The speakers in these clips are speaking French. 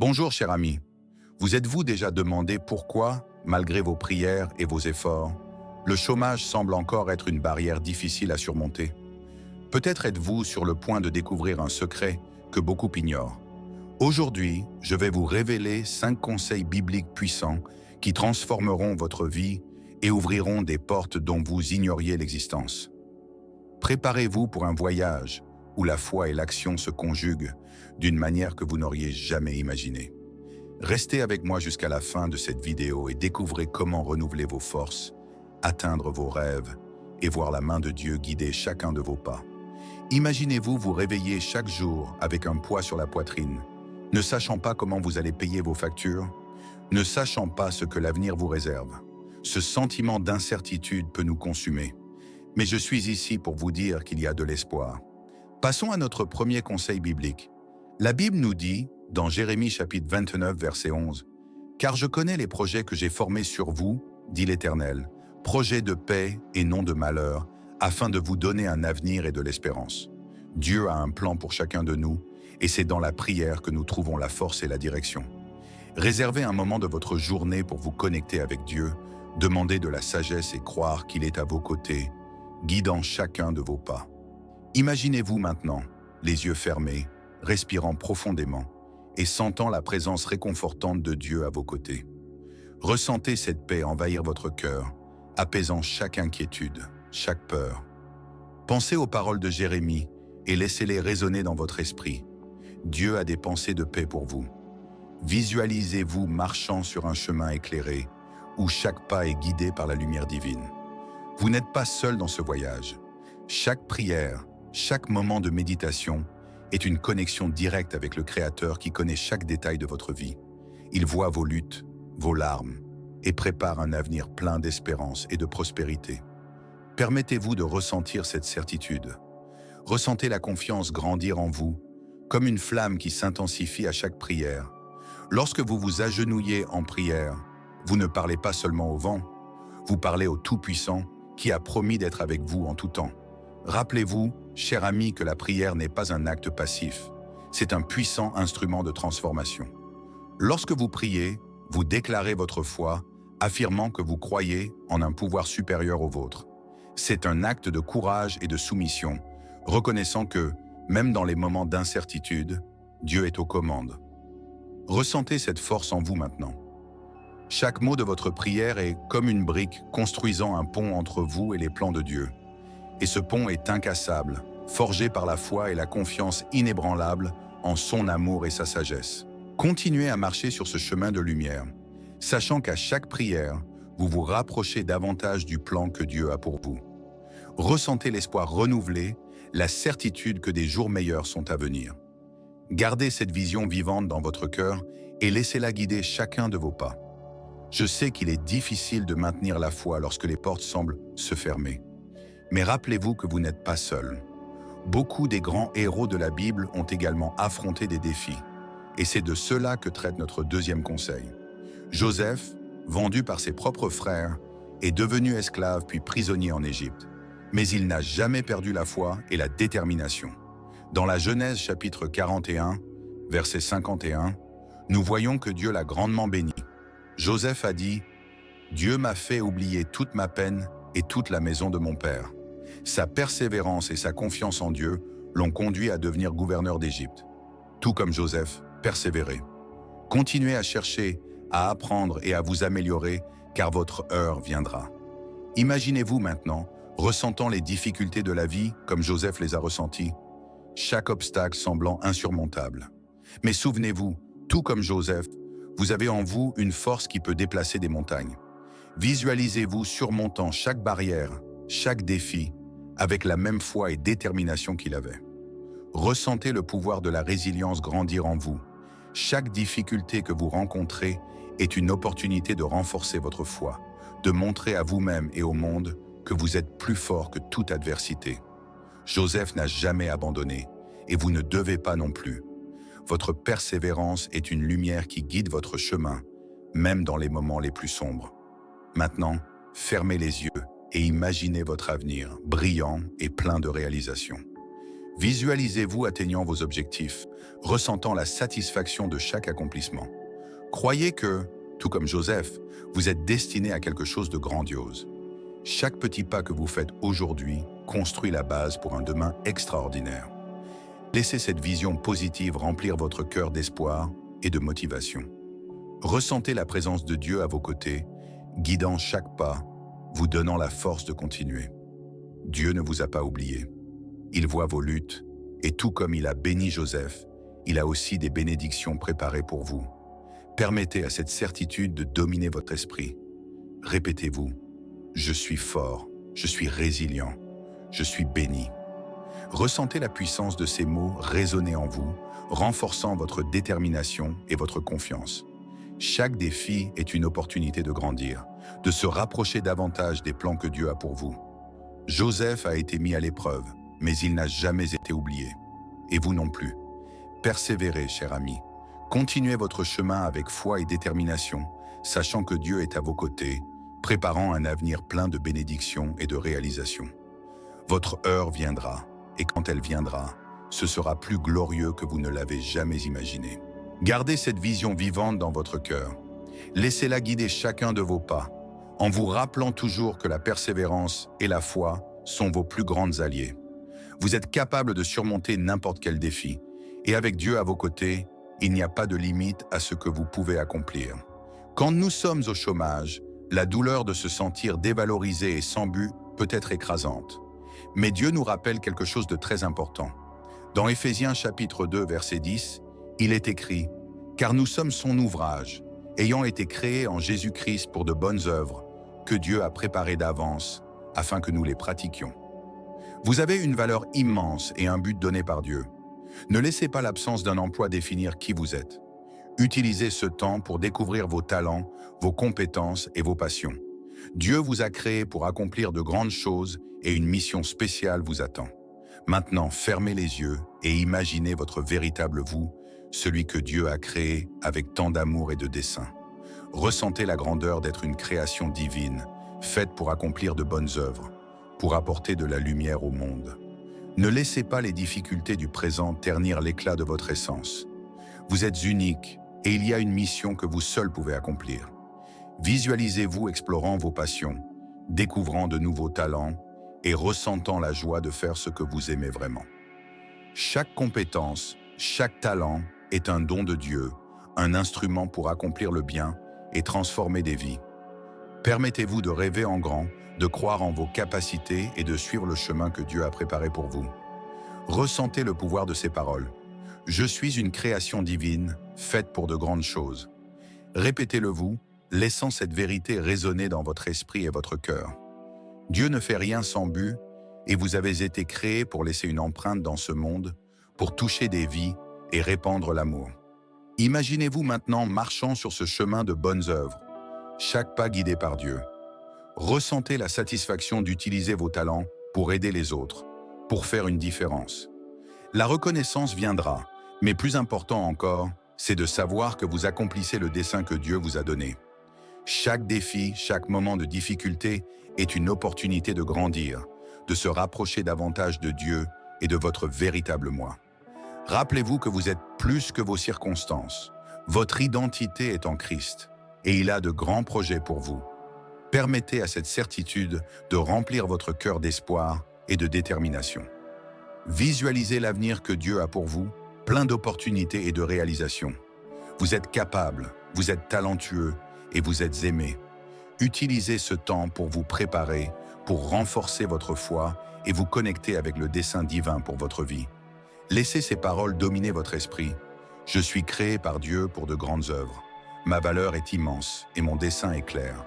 Bonjour cher ami, vous êtes-vous déjà demandé pourquoi, malgré vos prières et vos efforts, le chômage semble encore être une barrière difficile à surmonter? Peut-être êtes-vous sur le point de découvrir un secret que beaucoup ignorent. Aujourd'hui, je vais vous révéler 5 conseils bibliques puissants qui transformeront votre vie et ouvriront des portes dont vous ignoriez l'existence. Préparez-vous pour un voyage où la foi et l'action se conjuguent d'une manière que vous n'auriez jamais imaginée. Restez avec moi jusqu'à la fin de cette vidéo et découvrez comment renouveler vos forces, atteindre vos rêves et voir la main de Dieu guider chacun de vos pas. Imaginez-vous vous réveiller chaque jour avec un poids sur la poitrine, ne sachant pas comment vous allez payer vos factures, ne sachant pas ce que l'avenir vous réserve. Ce sentiment d'incertitude peut nous consumer. Mais je suis ici pour vous dire qu'il y a de l'espoir. Passons à notre premier conseil biblique. La Bible nous dit, dans Jérémie chapitre 29, verset 11, « Car je connais les projets que j'ai formés sur vous, dit l'Éternel, projets de paix et non de malheur, afin de vous donner un avenir et de l'espérance. » Dieu a un plan pour chacun de nous, et c'est dans la prière que nous trouvons la force et la direction. Réservez un moment de votre journée pour vous connecter avec Dieu, demandez de la sagesse et croire qu'il est à vos côtés, guidant chacun de vos pas. Imaginez-vous maintenant, les yeux fermés, respirant profondément et sentant la présence réconfortante de Dieu à vos côtés. Ressentez cette paix envahir votre cœur, apaisant chaque inquiétude, chaque peur. Pensez aux paroles de Jérémie et laissez-les résonner dans votre esprit. Dieu a des pensées de paix pour vous. Visualisez-vous marchant sur un chemin éclairé, où chaque pas est guidé par la lumière divine. Vous n'êtes pas seul dans ce voyage. Chaque prière, chaque moment de méditation est une connexion directe avec le Créateur qui connaît chaque détail de votre vie. Il voit vos luttes, vos larmes et prépare un avenir plein d'espérance et de prospérité. Permettez-vous de ressentir cette certitude. Ressentez la confiance grandir en vous, comme une flamme qui s'intensifie à chaque prière. Lorsque vous vous agenouillez en prière, vous ne parlez pas seulement au vent, vous parlez au Tout-Puissant qui a promis d'être avec vous en tout temps. Rappelez-vous, cher ami, que la prière n'est pas un acte passif, c'est un puissant instrument de transformation. Lorsque vous priez, vous déclarez votre foi, affirmant que vous croyez en un pouvoir supérieur au vôtre. C'est un acte de courage et de soumission, reconnaissant que, même dans les moments d'incertitude, Dieu est aux commandes. Ressentez cette force en vous maintenant. Chaque mot de votre prière est comme une brique construisant un pont entre vous et les plans de Dieu. Et ce pont est incassable, forgé par la foi et la confiance inébranlable en son amour et sa sagesse. Continuez à marcher sur ce chemin de lumière, sachant qu'à chaque prière, vous vous rapprochez davantage du plan que Dieu a pour vous. Ressentez l'espoir renouvelé, la certitude que des jours meilleurs sont à venir. Gardez cette vision vivante dans votre cœur et laissez-la guider chacun de vos pas. Je sais qu'il est difficile de maintenir la foi lorsque les portes semblent se fermer. Mais rappelez-vous que vous n'êtes pas seul. Beaucoup des grands héros de la Bible ont également affronté des défis. Et c'est de cela que traite notre deuxième conseil. Joseph, vendu par ses propres frères, est devenu esclave puis prisonnier en Égypte. Mais il n'a jamais perdu la foi et la détermination. Dans la Genèse chapitre 41, verset 51, nous voyons que Dieu l'a grandement béni. Joseph a dit « Dieu m'a fait oublier toute ma peine et toute la maison de mon père. » Sa persévérance et sa confiance en Dieu l'ont conduit à devenir gouverneur d'Égypte. Tout comme Joseph, persévérez. Continuez à chercher, à apprendre et à vous améliorer, car votre heure viendra. Imaginez-vous maintenant, ressentant les difficultés de la vie comme Joseph les a ressenties, chaque obstacle semblant insurmontable. Mais souvenez-vous, tout comme Joseph, vous avez en vous une force qui peut déplacer des montagnes. Visualisez-vous surmontant chaque barrière, chaque défi, avec la même foi et détermination qu'il avait. Ressentez le pouvoir de la résilience grandir en vous. Chaque difficulté que vous rencontrez est une opportunité de renforcer votre foi, de montrer à vous-même et au monde que vous êtes plus fort que toute adversité. Joseph n'a jamais abandonné, et vous ne devez pas non plus. Votre persévérance est une lumière qui guide votre chemin, même dans les moments les plus sombres. Maintenant, fermez les yeux et imaginez votre avenir, brillant et plein de réalisations. Visualisez-vous atteignant vos objectifs, ressentant la satisfaction de chaque accomplissement. Croyez que, tout comme Joseph, vous êtes destiné à quelque chose de grandiose. Chaque petit pas que vous faites aujourd'hui construit la base pour un demain extraordinaire. Laissez cette vision positive remplir votre cœur d'espoir et de motivation. Ressentez la présence de Dieu à vos côtés, guidant chaque pas, vous donnant la force de continuer. Dieu ne vous a pas oublié. Il voit vos luttes, et tout comme il a béni Joseph, il a aussi des bénédictions préparées pour vous. Permettez à cette certitude de dominer votre esprit. Répétez-vous, je suis fort, je suis résilient, je suis béni. Ressentez la puissance de ces mots résonner en vous, renforçant votre détermination et votre confiance. Chaque défi est une opportunité de grandir, de se rapprocher davantage des plans que Dieu a pour vous. Joseph a été mis à l'épreuve, mais il n'a jamais été oublié. Et vous non plus. Persévérez, cher ami. Continuez votre chemin avec foi et détermination, sachant que Dieu est à vos côtés, préparant un avenir plein de bénédictions et de réalisations. Votre heure viendra, et quand elle viendra, ce sera plus glorieux que vous ne l'avez jamais imaginé. Gardez cette vision vivante dans votre cœur. Laissez-la guider chacun de vos pas, en vous rappelant toujours que la persévérance et la foi sont vos plus grandes alliées. Vous êtes capable de surmonter n'importe quel défi, et avec Dieu à vos côtés, il n'y a pas de limite à ce que vous pouvez accomplir. Quand nous sommes au chômage, la douleur de se sentir dévalorisé et sans but peut être écrasante. Mais Dieu nous rappelle quelque chose de très important. Dans Éphésiens chapitre 2, verset 10, il est écrit « Car nous sommes son ouvrage, ayant été créés en Jésus-Christ pour de bonnes œuvres, que Dieu a préparées d'avance, afin que nous les pratiquions. » Vous avez une valeur immense et un but donné par Dieu. Ne laissez pas l'absence d'un emploi définir qui vous êtes. Utilisez ce temps pour découvrir vos talents, vos compétences et vos passions. Dieu vous a créé pour accomplir de grandes choses et une mission spéciale vous attend. Maintenant, fermez les yeux et imaginez votre véritable vous, celui que Dieu a créé avec tant d'amour et de dessein. Ressentez la grandeur d'être une création divine, faite pour accomplir de bonnes œuvres, pour apporter de la lumière au monde. Ne laissez pas les difficultés du présent ternir l'éclat de votre essence. Vous êtes unique et il y a une mission que vous seul pouvez accomplir. Visualisez-vous explorant vos passions, découvrant de nouveaux talents et ressentant la joie de faire ce que vous aimez vraiment. Chaque compétence, chaque talent est un don de Dieu, un instrument pour accomplir le bien et transformer des vies. Permettez-vous de rêver en grand, de croire en vos capacités et de suivre le chemin que Dieu a préparé pour vous. Ressentez le pouvoir de ces paroles. Je suis une création divine, faite pour de grandes choses. Répétez-le-vous, laissant cette vérité résonner dans votre esprit et votre cœur. Dieu ne fait rien sans but, et vous avez été créés pour laisser une empreinte dans ce monde, pour toucher des vies et répandre l'amour. Imaginez-vous maintenant marchant sur ce chemin de bonnes œuvres, chaque pas guidé par Dieu. Ressentez la satisfaction d'utiliser vos talents pour aider les autres, pour faire une différence. La reconnaissance viendra, mais plus important encore, c'est de savoir que vous accomplissez le dessein que Dieu vous a donné. Chaque défi, chaque moment de difficulté est une opportunité de grandir, de se rapprocher davantage de Dieu et de votre véritable moi. Rappelez-vous que vous êtes plus que vos circonstances. Votre identité est en Christ et il a de grands projets pour vous. Permettez à cette certitude de remplir votre cœur d'espoir et de détermination. Visualisez l'avenir que Dieu a pour vous, plein d'opportunités et de réalisations. Vous êtes capable, vous êtes talentueux et vous êtes aimé. Utilisez ce temps pour vous préparer, pour renforcer votre foi et vous connecter avec le dessein divin pour votre vie. Laissez ces paroles dominer votre esprit. Je suis créé par Dieu pour de grandes œuvres. Ma valeur est immense et mon dessein est clair.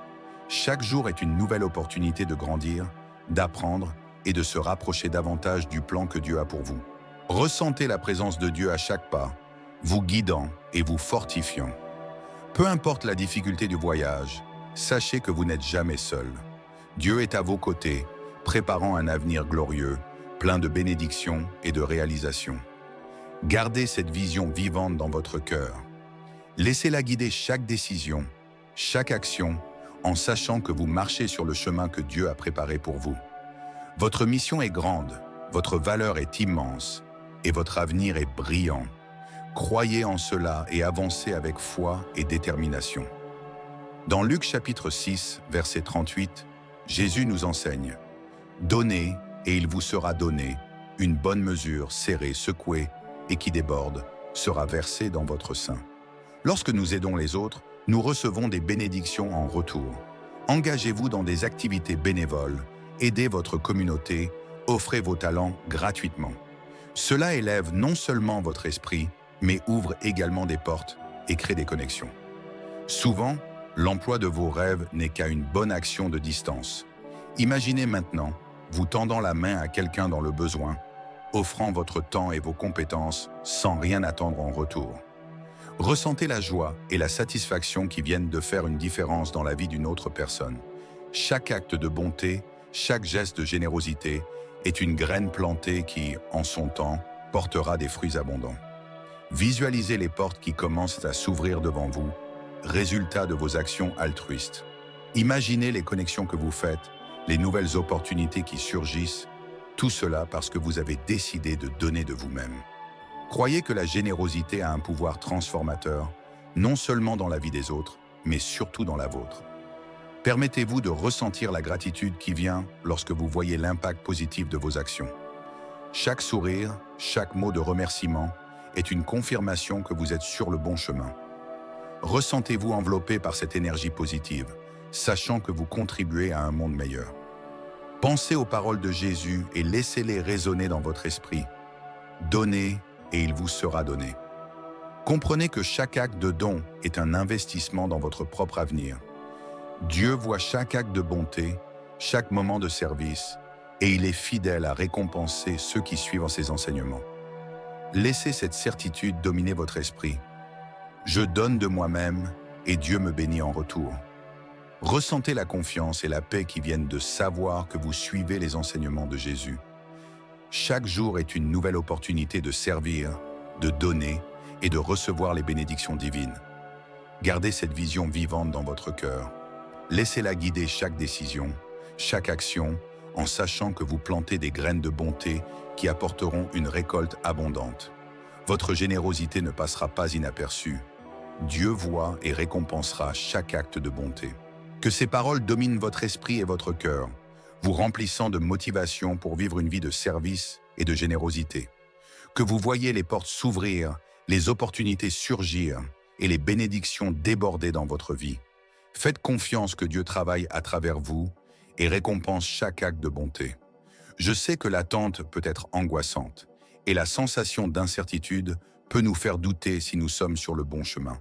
Chaque jour est une nouvelle opportunité de grandir, d'apprendre et de se rapprocher davantage du plan que Dieu a pour vous. Ressentez la présence de Dieu à chaque pas, vous guidant et vous fortifiant. Peu importe la difficulté du voyage, sachez que vous n'êtes jamais seul. Dieu est à vos côtés, préparant un avenir glorieux, plein de bénédictions et de réalisations. Gardez cette vision vivante dans votre cœur. Laissez-la guider chaque décision, chaque action, en sachant que vous marchez sur le chemin que Dieu a préparé pour vous. Votre mission est grande, votre valeur est immense et votre avenir est brillant. Croyez en cela et avancez avec foi et détermination. Dans Luc chapitre 6, verset 38, Jésus nous enseigne « Donnez et il vous sera donné, une bonne mesure serrée, secouée et qui déborde sera versée dans votre sein. » Lorsque nous aidons les autres, nous recevons des bénédictions en retour. Engagez-vous dans des activités bénévoles, aidez votre communauté, offrez vos talents gratuitement. Cela élève non seulement votre esprit, mais ouvre également des portes et crée des connexions. Souvent, l'emploi de vos rêves n'est qu'à une bonne action de distance. Imaginez maintenant, vous tendant la main à quelqu'un dans le besoin, offrant votre temps et vos compétences sans rien attendre en retour. Ressentez la joie et la satisfaction qui viennent de faire une différence dans la vie d'une autre personne. Chaque acte de bonté, chaque geste de générosité est une graine plantée qui, en son temps, portera des fruits abondants. Visualisez les portes qui commencent à s'ouvrir devant vous, résultat de vos actions altruistes. Imaginez les connexions que vous faites, les nouvelles opportunités qui surgissent, tout cela parce que vous avez décidé de donner de vous-même. Croyez que la générosité a un pouvoir transformateur, non seulement dans la vie des autres, mais surtout dans la vôtre. Permettez-vous de ressentir la gratitude qui vient lorsque vous voyez l'impact positif de vos actions. Chaque sourire, chaque mot de remerciement est une confirmation que vous êtes sur le bon chemin. Ressentez-vous enveloppé par cette énergie positive, sachant que vous contribuez à un monde meilleur. Pensez aux paroles de Jésus et laissez-les résonner dans votre esprit. Donnez et il vous sera donné. Comprenez que chaque acte de don est un investissement dans votre propre avenir. Dieu voit chaque acte de bonté, chaque moment de service, et il est fidèle à récompenser ceux qui suivent ses enseignements. Laissez cette certitude dominer votre esprit. Je donne de moi-même et Dieu me bénit en retour. Ressentez la confiance et la paix qui viennent de savoir que vous suivez les enseignements de Jésus. Chaque jour est une nouvelle opportunité de servir, de donner et de recevoir les bénédictions divines. Gardez cette vision vivante dans votre cœur. Laissez-la guider chaque décision, chaque action, en sachant que vous plantez des graines de bonté qui apporteront une récolte abondante. Votre générosité ne passera pas inaperçue. Dieu voit et récompensera chaque acte de bonté. Que ces paroles dominent votre esprit et votre cœur, vous remplissant de motivation pour vivre une vie de service et de générosité. Que vous voyez les portes s'ouvrir, les opportunités surgir et les bénédictions déborder dans votre vie. Faites confiance que Dieu travaille à travers vous et récompense chaque acte de bonté. Je sais que l'attente peut être angoissante et la sensation d'incertitude peut nous faire douter si nous sommes sur le bon chemin.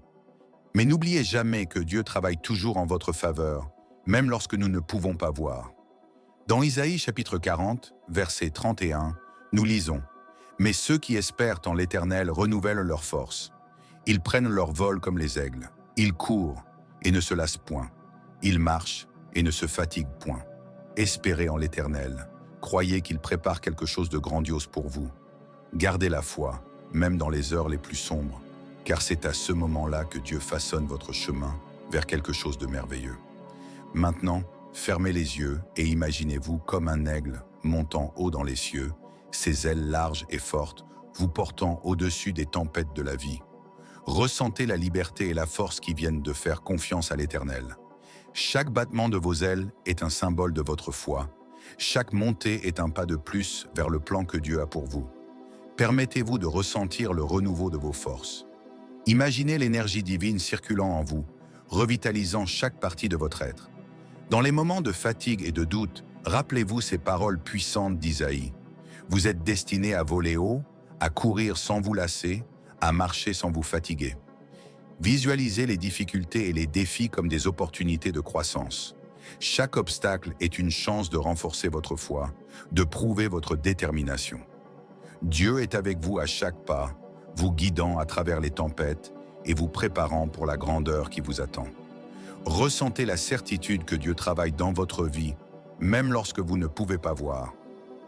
Mais n'oubliez jamais que Dieu travaille toujours en votre faveur, même lorsque nous ne pouvons pas voir. Dans Isaïe chapitre 40, verset 31, nous lisons « Mais ceux qui espèrent en l'Éternel renouvellent leur force. Ils prennent leur vol comme les aigles. Ils courent et ne se lassent point. Ils marchent et ne se fatiguent point. Espérez en l'Éternel. Croyez qu'il prépare quelque chose de grandiose pour vous. Gardez la foi, même dans les heures les plus sombres, car c'est à ce moment-là que Dieu façonne votre chemin vers quelque chose de merveilleux. Maintenant, fermez les yeux et imaginez-vous comme un aigle montant haut dans les cieux, ses ailes larges et fortes, vous portant au-dessus des tempêtes de la vie. Ressentez la liberté et la force qui viennent de faire confiance à l'Éternel. Chaque battement de vos ailes est un symbole de votre foi. Chaque montée est un pas de plus vers le plan que Dieu a pour vous. Permettez-vous de ressentir le renouveau de vos forces. Imaginez l'énergie divine circulant en vous, revitalisant chaque partie de votre être. Dans les moments de fatigue et de doute, rappelez-vous ces paroles puissantes d'Isaïe. Vous êtes destiné à voler haut, à courir sans vous lasser, à marcher sans vous fatiguer. Visualisez les difficultés et les défis comme des opportunités de croissance. Chaque obstacle est une chance de renforcer votre foi, de prouver votre détermination. Dieu est avec vous à chaque pas, vous guidant à travers les tempêtes et vous préparant pour la grandeur qui vous attend. Ressentez la certitude que Dieu travaille dans votre vie, même lorsque vous ne pouvez pas voir.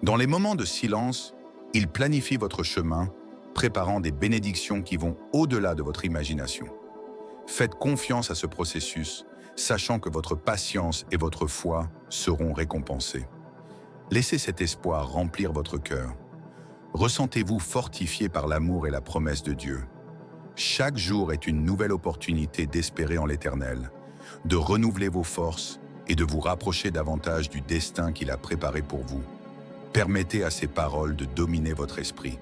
Dans les moments de silence, il planifie votre chemin, préparant des bénédictions qui vont au-delà de votre imagination. Faites confiance à ce processus, sachant que votre patience et votre foi seront récompensées. Laissez cet espoir remplir votre cœur. Ressentez-vous fortifié par l'amour et la promesse de Dieu. Chaque jour est une nouvelle opportunité d'espérer en l'Éternel, de renouveler vos forces et de vous rapprocher davantage du destin qu'il a préparé pour vous. Permettez à ces paroles de dominer votre esprit.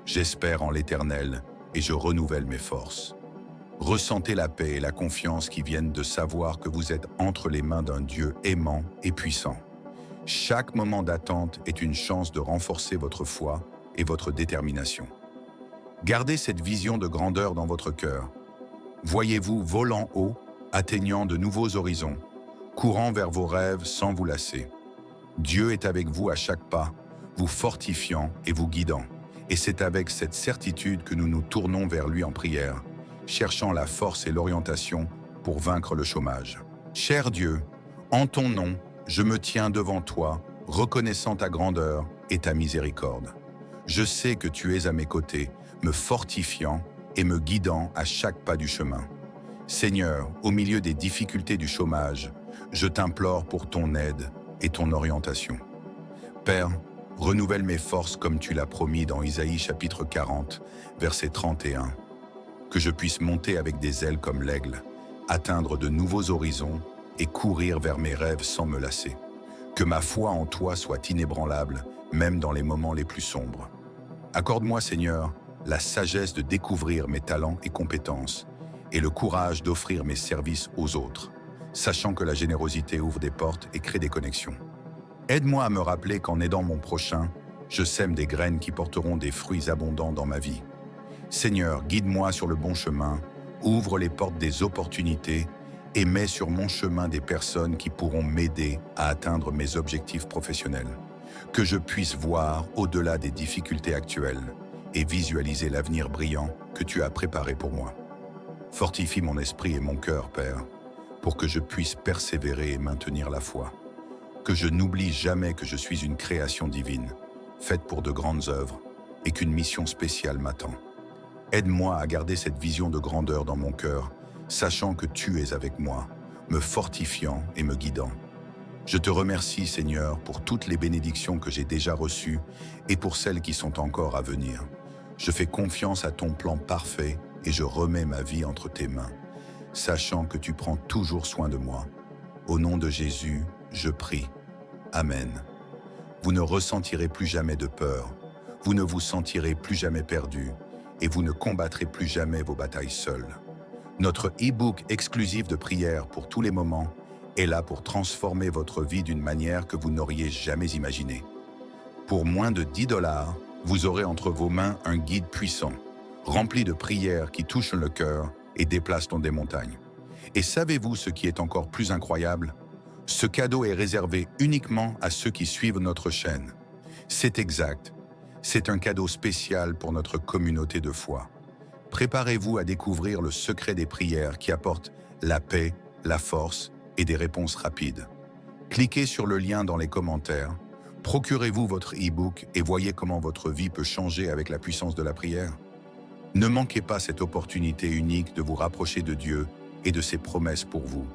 J'espère en l'Éternel et je renouvelle mes forces. Ressentez la paix et la confiance qui viennent de savoir que vous êtes entre les mains d'un Dieu aimant et puissant. Chaque moment d'attente est une chance de renforcer votre foi et votre détermination. Gardez cette vision de grandeur dans votre cœur. Voyez-vous volant haut, atteignant de nouveaux horizons, courant vers vos rêves sans vous lasser. Dieu est avec vous à chaque pas, vous fortifiant et vous guidant. Et c'est avec cette certitude que nous nous tournons vers lui en prière, cherchant la force et l'orientation pour vaincre le chômage. Cher Dieu, en ton nom, je me tiens devant toi, reconnaissant ta grandeur et ta miséricorde. Je sais que tu es à mes côtés, me fortifiant et me guidant à chaque pas du chemin. Seigneur, au milieu des difficultés du chômage, je t'implore pour ton aide et ton orientation. Père, renouvelle mes forces comme tu l'as promis dans Isaïe chapitre 40, verset 31. Que je puisse monter avec des ailes comme l'aigle, atteindre de nouveaux horizons et courir vers mes rêves sans me lasser. Que ma foi en toi soit inébranlable, même dans les moments les plus sombres. Accorde-moi, Seigneur, la sagesse de découvrir mes talents et compétences et le courage d'offrir mes services aux autres, sachant que la générosité ouvre des portes et crée des connexions. Aide-moi à me rappeler qu'en aidant mon prochain, je sème des graines qui porteront des fruits abondants dans ma vie. Seigneur, guide-moi sur le bon chemin, ouvre les portes des opportunités et mets sur mon chemin des personnes qui pourront m'aider à atteindre mes objectifs professionnels. Que je puisse voir au-delà des difficultés actuelles et visualiser l'avenir brillant que tu as préparé pour moi. Fortifie mon esprit et mon cœur, Père, pour que je puisse persévérer et maintenir la foi. Que je n'oublie jamais que je suis une création divine, faite pour de grandes œuvres, et qu'une mission spéciale m'attend. Aide-moi à garder cette vision de grandeur dans mon cœur, sachant que tu es avec moi, me fortifiant et me guidant. Je te remercie, Seigneur, pour toutes les bénédictions que j'ai déjà reçues et pour celles qui sont encore à venir. Je fais confiance à ton plan parfait et je remets ma vie entre tes mains, sachant que tu prends toujours soin de moi. Au nom de Jésus, je prie. Amen. Vous ne ressentirez plus jamais de peur, vous ne vous sentirez plus jamais perdu et vous ne combattrez plus jamais vos batailles seuls. Notre e-book exclusif de prière pour tous les moments est là pour transformer votre vie d'une manière que vous n'auriez jamais imaginée. Pour moins de 10 $, vous aurez entre vos mains un guide puissant, rempli de prières qui touchent le cœur et déplacent des montagnes. Et savez-vous ce qui est encore plus incroyable? Ce cadeau est réservé uniquement à ceux qui suivent notre chaîne. C'est exact, c'est un cadeau spécial pour notre communauté de foi. Préparez-vous à découvrir le secret des prières qui apportent la paix, la force et des réponses rapides. Cliquez sur le lien dans les commentaires, procurez-vous votre e-book et voyez comment votre vie peut changer avec la puissance de la prière. Ne manquez pas cette opportunité unique de vous rapprocher de Dieu et de ses promesses pour vous.